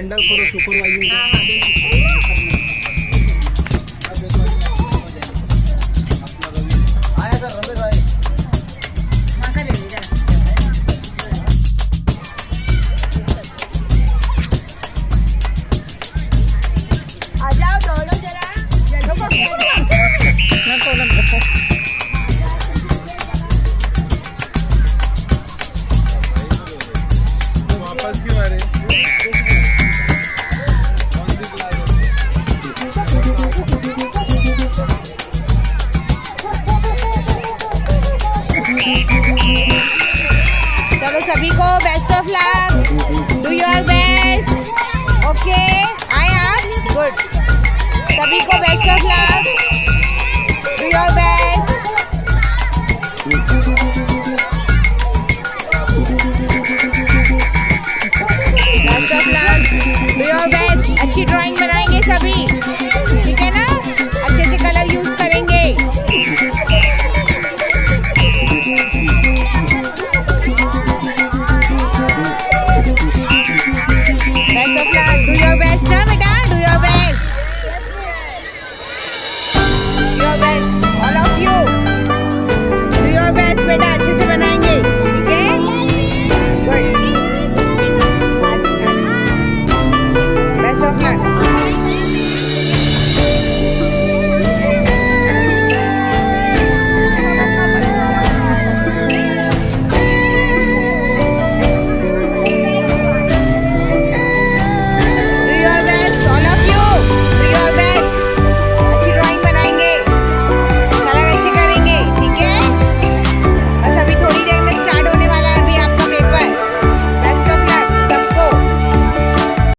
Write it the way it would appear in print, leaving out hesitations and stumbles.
handle करो supervising आया sir Ramesh भाई आ जाओ दोनों जरा वापस क्यों आ रहे चलो सभी को best of luck do your best okay आया गुड सभी को best of luck do your best